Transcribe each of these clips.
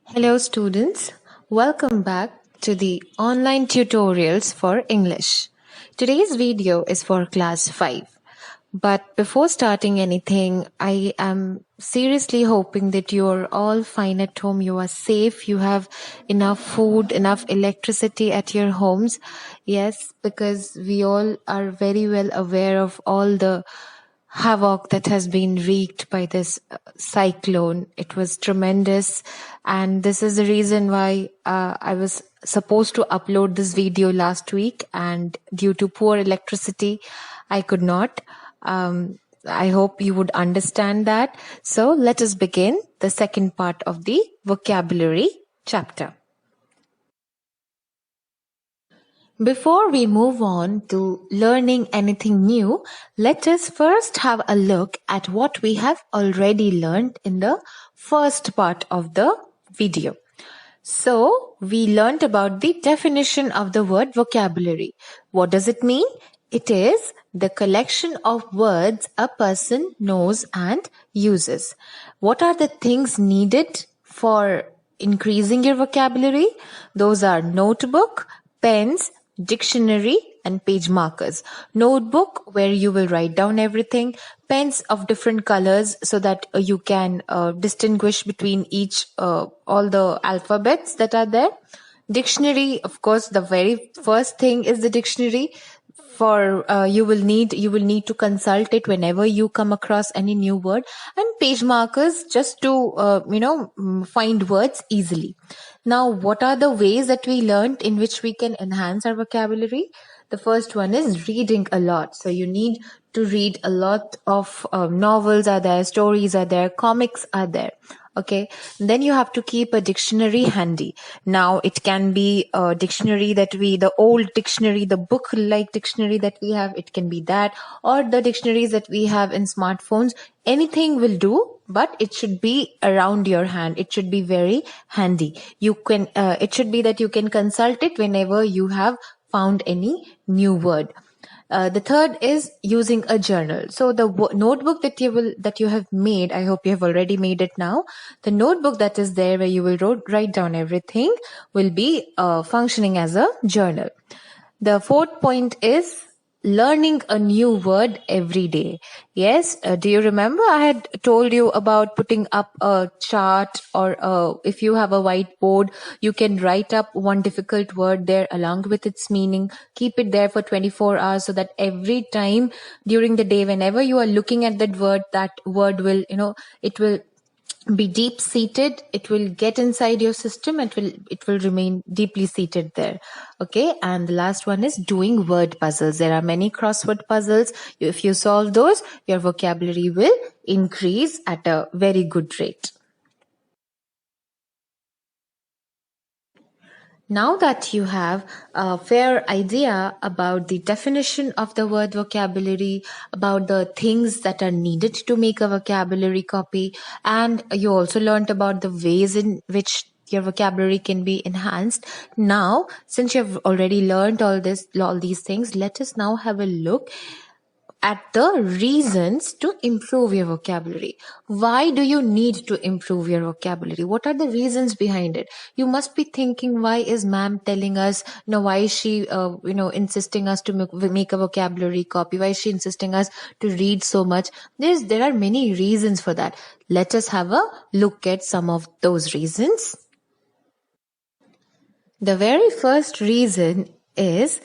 Hello students, welcome back to the online tutorials for English. Today's video is for class 5. But before starting anything, I am seriously hoping that you are all fine at home, you are safe, you have enough food, enough electricity at your homes. Yes, because we all are very well aware of all the havoc that has been wreaked by this cyclone. It was tremendous, and this is the reason why I was supposed to upload this video last week, and due to poor electricity, I could not. I hope you would understand that. So let us begin the second part of the vocabulary chapter. Before we move on to learning anything new, let us first have a look at what we have already learned in the first part of the video. So, we learned about the definition of the word vocabulary. What does it mean? It is the collection of words a person knows and uses. What are the things needed for increasing your vocabulary? Those are notebook, pens, dictionary, and page markers. Notebook where you will write down everything. Pens of different colors so that you can distinguish between each all the alphabets that are there. Dictionary, of course, the very first thing is the dictionary. For you will need to consult it whenever you come across any new word, and page markers just to find words easily. Now, what are the ways that we learned in which we can enhance our vocabulary? The first one is reading a lot. So you need to read a lot of novels are there, stories are there, comics are there. Okay, then you have to keep a dictionary handy. Now it can be a dictionary the old dictionary, the book like dictionary that we have, it can be that, or the dictionaries that we have in smartphones. Anything will do, but it should be around your hand. It should be very handy. It should be that you can consult it whenever you have found any new word. The third is using a journal. So the notebook that you have made, I hope you have already made it now. The notebook that is there where you will write down everything will be functioning as a journal. The fourth point is learning a new word every day. Yes, do you remember I had told you about putting up a chart, or if you have a whiteboard, you can write up one difficult word there along with its meaning. Keep it there for 24 hours so that every time during the day, whenever you are looking at that word will, it will be deep seated. It will get inside your system. It will remain deeply seated there. Okay, and the last one is doing word puzzles. There are many crossword puzzles. If you solve those, your vocabulary will increase at a very good rate. Now that you have a fair idea about the definition of the word vocabulary, about the things that are needed to make a vocabulary copy, and you also learned about the ways in which your vocabulary can be enhanced. Now, since you have already learned all these things, let us now have a look at the reasons to improve your vocabulary. Why do you need to improve your vocabulary? What are the reasons behind it? You must be thinking, why is ma'am telling us, why is she, insisting us to make a vocabulary copy? Why is she insisting us to read so much? There are many reasons for that. Let us have a look at some of those reasons. The very first reason is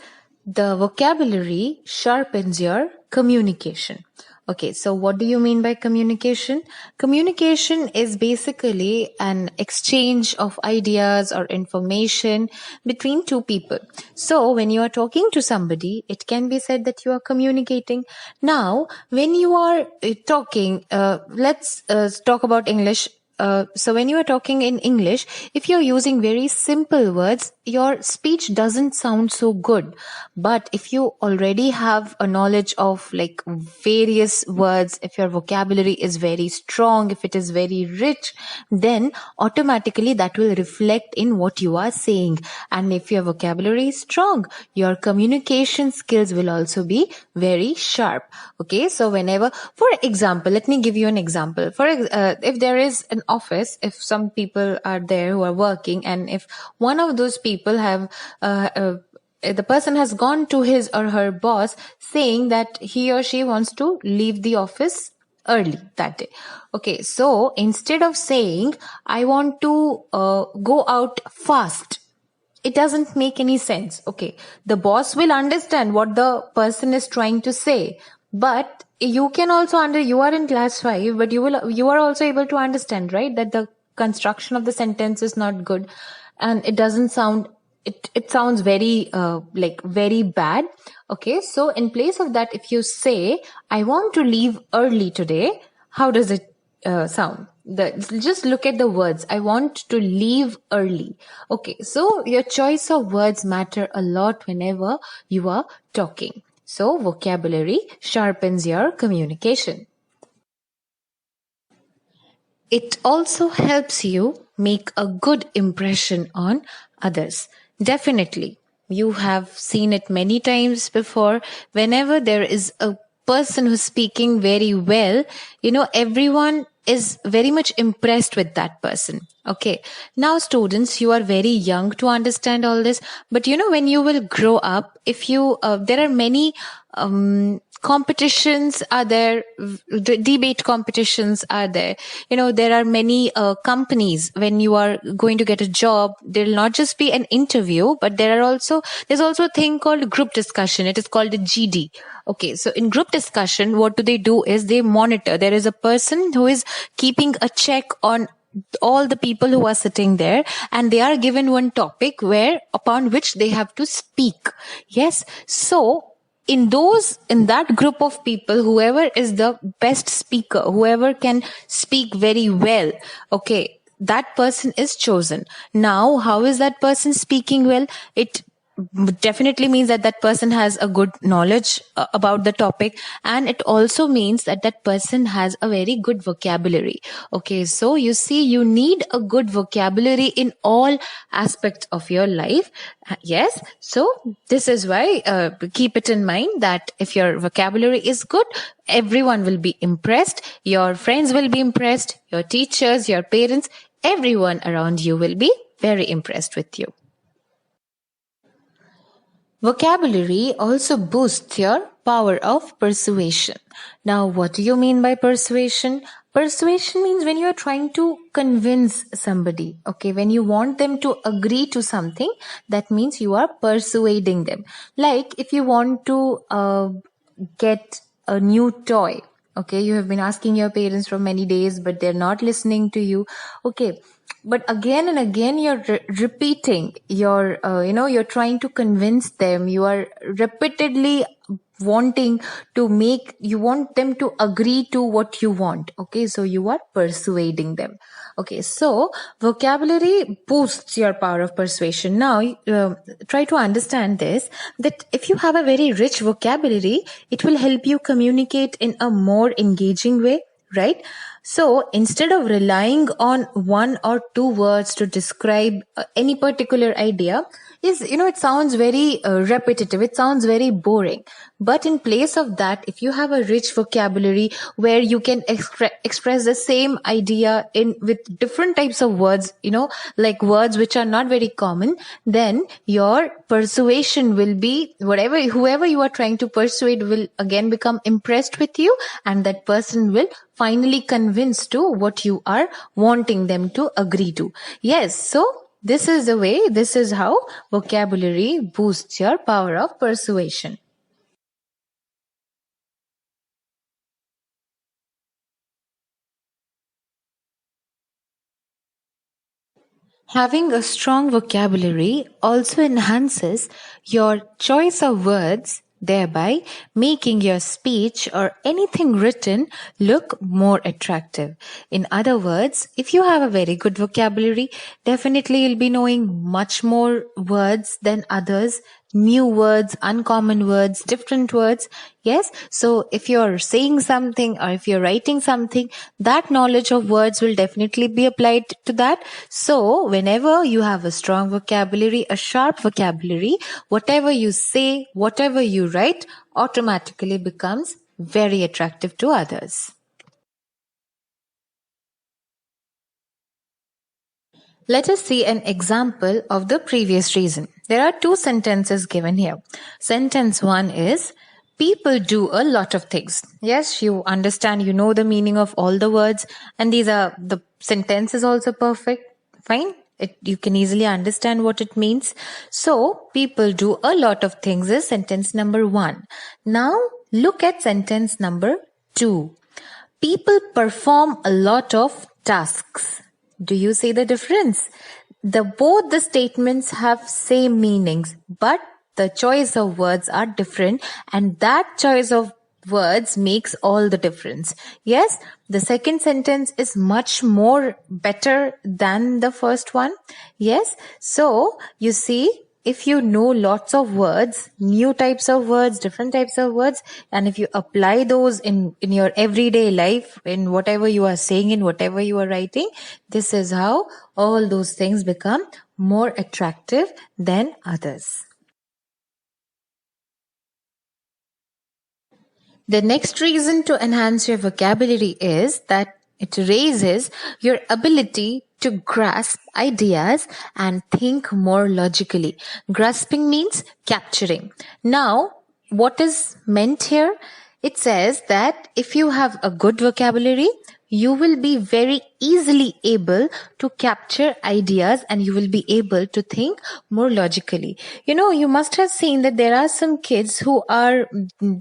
the vocabulary sharpens your communication. Okay, so what do you mean by communication? Communication is basically an exchange of ideas or information between two people. So when you are talking to somebody, it can be said that you are communicating. Now, when you are talking, let's talk about English. So when you are talking in English, if you're using very simple words, your speech doesn't sound so good. But if you already have a knowledge of like various words, if your vocabulary is very strong, if it is very rich, then automatically that will reflect in what you are saying. And if your vocabulary is strong, your communication skills will also be very sharp. Okay, so for example, let me give you an example. If there is an office, if some people are there who are working, and if one of those people have the person has gone to his or her boss saying that he or she wants to leave the office early that day. Okay, so instead of saying, I want to go out fast, it doesn't make any sense. Okay, the boss will understand what the person is trying to say, but you can also you are in class 5, but you are also able to understand, right, that the construction of the sentence is not good, and it doesn't sound, it sounds very like very bad. Okay, so in place of that, if you say, I want to leave early today, how does it sound? Just look at the words. I want to leave early. Okay, so your choice of words matter a lot whenever you are talking. So vocabulary sharpens your communication. It also helps you make a good impression on others. Definitely. You have seen it many times before. Whenever there is a person who's speaking very well, everyone is very much impressed with that person. Okay. Now, students, you are very young to understand all this, but when you will grow up, if there are many, competitions are there, debate competitions are there. There are many companies. When you are going to get a job, there'll not just be an interview, but there's also a thing called group discussion. It is called a GD. Okay, so in group discussion, what do? Is they monitor. There is a person who is keeping a check on all the people who are sitting there, and they are given one topic upon which they have to speak. Yes, so in that group of people, whoever is the best speaker, whoever can speak very well, okay, that person is chosen. Now, how is that person speaking well? It definitely means that that person has a good knowledge about the topic, and it also means that that person has a very good vocabulary. Okay, so you see, you need a good vocabulary in all aspects of your life. Yes, so this is why keep it in mind that if your vocabulary is good, everyone will be impressed, your friends will be impressed, your teachers, your parents, everyone around you will be very impressed with you. Vocabulary also boosts your power of persuasion. Now, what do you mean by persuasion? Persuasion means when you are trying to convince somebody, okay, when you want them to agree to something, that means you are persuading them. Like if you want to get a new toy, okay, you have been asking your parents for many days, but they're not listening to you. Okay, but again and again you're repeating, you're trying to convince them, you are repeatedly you want them to agree to what you want. Okay, so you are persuading them. Okay, so vocabulary boosts your power of persuasion. Now try to understand this, that if you have a very rich vocabulary, it will help you communicate in a more engaging way, right? So instead of relying on one or two words to describe any particular idea, it sounds very repetitive, it sounds very boring. But in place of that, if you have a rich vocabulary where you can express the same idea with different types of words, like words which are not very common, then your persuasion will be whoever you are trying to persuade will again become impressed with you, and that person will finally convince to what you are wanting them to agree to. Yes, so this is how vocabulary boosts your power of persuasion. Having a strong vocabulary also enhances your choice of words, thereby making your speech or anything written look more attractive. In other words, if you have a very good vocabulary, definitely you'll be knowing much more words than others, new words, uncommon words, different words. Yes. So if you're saying something or if you're writing something, that knowledge of words will definitely be applied to that. So whenever you have a strong vocabulary, a sharp vocabulary, whatever you say, whatever you write automatically becomes very attractive to others. Let us see an example of the previous reason. There are two sentences given here. Sentence 1 is, people do a lot of things. Yes, you understand, you know the meaning of all the words, and the sentence is also perfect. Fine. You can easily understand what it means. So, people do a lot of things is sentence number 1. Now, look at sentence number 2. People perform a lot of tasks. Do you see the difference? Both the statements have same meanings, but the choice of words are different, and that choice of words makes all the difference. Yes, the second sentence is much more better than the first one. Yes, so you see, if you know lots of words, new types of words, different types of words, and if you apply those in your everyday life, in whatever you are saying, in whatever you are writing, this is how all those things become more attractive than others. The next reason to enhance your vocabulary is that it raises your ability to grasp ideas and think more logically. Grasping means capturing. Now, what is meant here? It says that if you have a good vocabulary, you will be very easily able to capture ideas and you will be able to think more logically. You must have seen that there are some kids who are,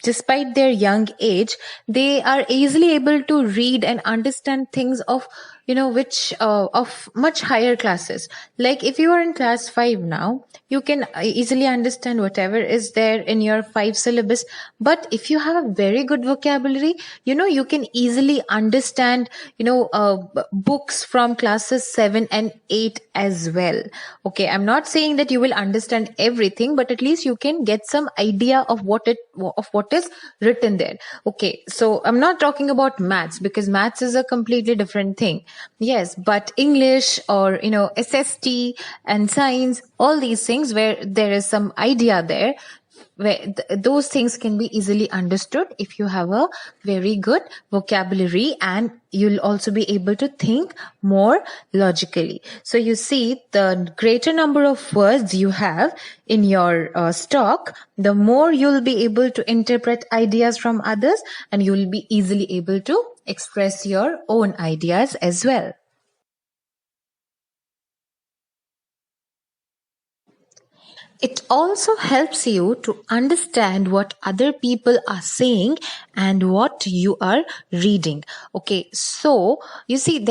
despite their young age, they are easily able to read and understand things of of much higher classes. Like if you are in class 5 now, you can easily understand whatever is there in your 5 syllabus. But if you have a very good vocabulary, you can easily understand, books from classes 7 and 8 as well. Okay, I'm not saying that you will understand everything, but at least you can get some idea of what is written there. Okay, so I'm not talking about maths, because maths is a completely different thing. Yes, but English or, SST and science, all these things where there is some idea there, where those things can be easily understood if you have a very good vocabulary, and you'll also be able to think more logically. So you see, the greater number of words you have in your stock, the more you'll be able to interpret ideas from others, and you'll be easily able to express your own ideas as well. It also helps you to understand what other people are saying and what you are reading. Okay, so you see,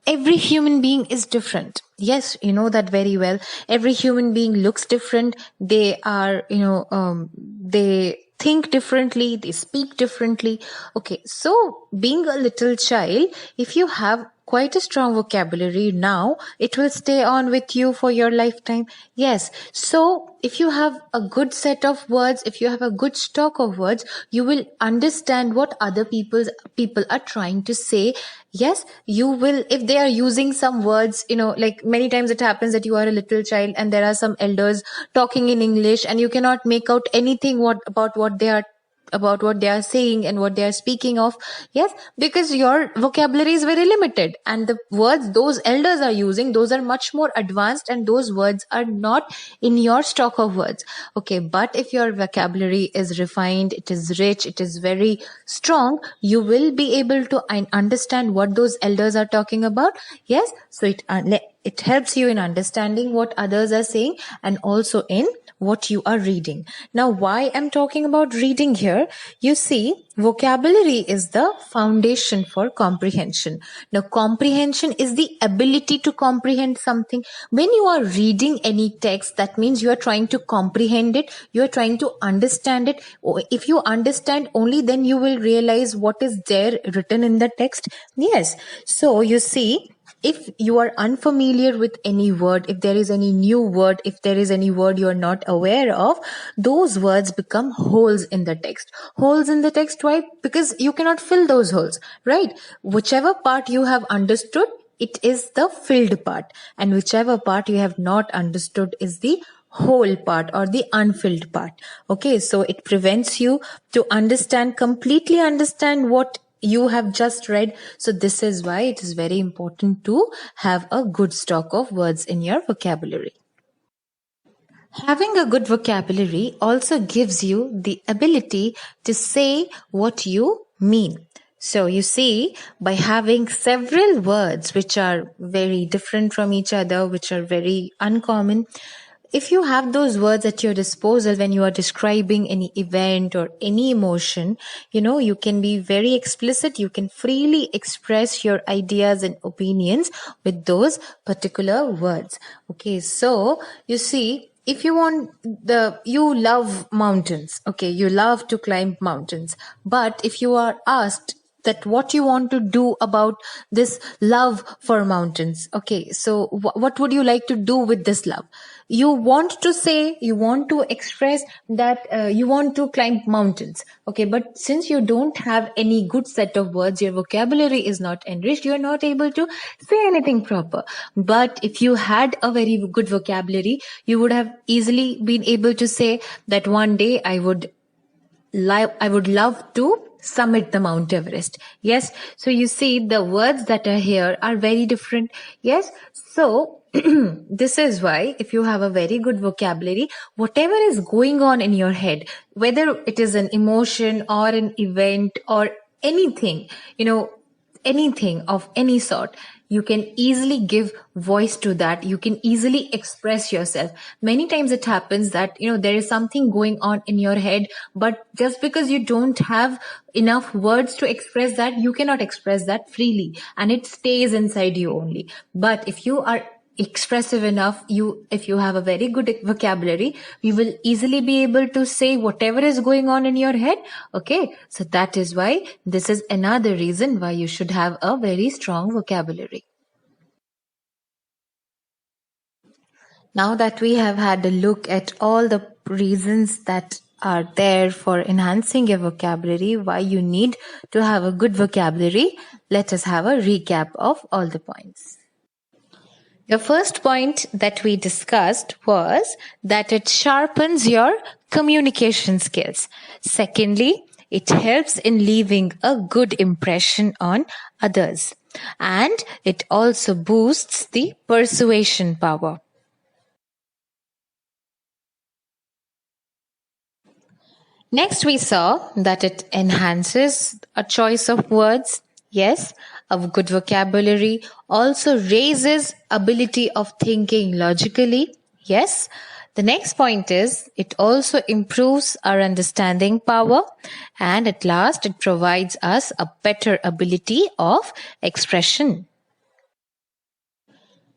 every human being is different. Yes, you know that very well. Every human being looks different. They are, they think differently, they speak differently. Okay, so being a little child, if you have quite a strong vocabulary now, it will stay on with you for your lifetime. Yes, so if you have a good set of words, if you have a good stock of words, you will understand what other people are trying to say. Yes, you will, if they are using some words, like many times it happens that you are a little child and there are some elders talking in English and you cannot make out anything about what they are saying and what they are speaking of. Yes, because your vocabulary is very limited, and the words those elders are using, those are much more advanced, and those words are not in your stock of words. Okay, but if your vocabulary is refined, it is rich, it is very strong, you will be able to understand what those elders are talking about. Yes, so it helps you in understanding what others are saying and also in what you are reading. Now, why I'm talking about reading here? You see, vocabulary is the foundation for comprehension. Now, comprehension is the ability to comprehend something. When you are reading any text, that means you are trying to comprehend it. You are trying to understand it. If you understand, only then you will realize what is there written in the text. Yes. So you see, if you are unfamiliar with any word, if there is any new word, if there is any word you are not aware of, those words become holes in the text. Holes in the text, why? Because you cannot fill those holes, right? Whichever part you have understood, it is the filled part, and whichever part you have not understood is the whole part or the unfilled part. Okay, so it prevents you to completely understand what you have just read. So this is why it is very important to have a good stock of words in your vocabulary. Having a good vocabulary also gives you the ability to say what you mean. So you see, by having several words which are very different from each other, which are very uncommon, if you have those words at your disposal when you are describing any event or any emotion, you can be very explicit. You can freely express your ideas and opinions with those particular words. Okay, so you see, if you love mountains, okay, you love to climb mountains, but if you are asked that what you want to do about this love for mountains, okay, so what would you like to do with this love? You want to say, you want to express that you want to climb mountains, okay, but since you don't have any good set of words, your vocabulary is not enriched, you are not able to say anything proper. But if you had a very good vocabulary, you would have easily been able to say that one day I would love to summit the Mount Everest. Yes. So you see, the words that are here are very different. Yes. So this is why if you have a very good vocabulary, whatever is going on in your head, whether it is an emotion or an event or anything, anything of any sort, you can easily give voice to that. You can easily express yourself. Many times it happens that, there is something going on in your head, but just because you don't have enough words to express that, you cannot express that freely and it stays inside you only. But if you are expressive enough, if you have a very good vocabulary, you will easily be able to say whatever is going on in your head. Okay, so that is why this is another reason why you should have a very strong vocabulary. Now that we have had a look at all the reasons that are there for enhancing your vocabulary, why you need to have a good vocabulary, let us have a recap of all the points. The first point that we discussed was that it sharpens your communication skills. Secondly, it helps in leaving a good impression on others. And it also boosts the persuasion power. Next, we saw that it enhances a choice of words. Yes, a good vocabulary also raises ability of thinking logically. Yes. The next point is it also improves our understanding power, and at last it provides us a better ability of expression.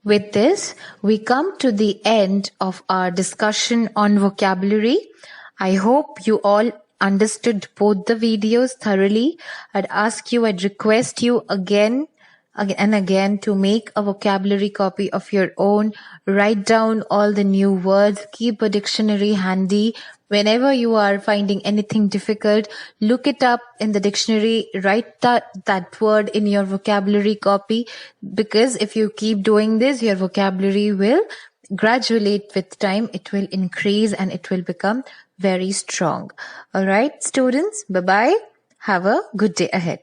With this, we come to the end of our discussion on vocabulary. I hope you all understood both the videos thoroughly. I'd request you again and again to make a vocabulary copy of your own. Write down all the new words. Keep a dictionary handy. Whenever you are finding anything difficult, look it up in the dictionary, write that word in your vocabulary copy, because if you keep doing this, your vocabulary will graduate with time. It will increase and it will become very strong. All right, students, bye-bye. Have a good day ahead.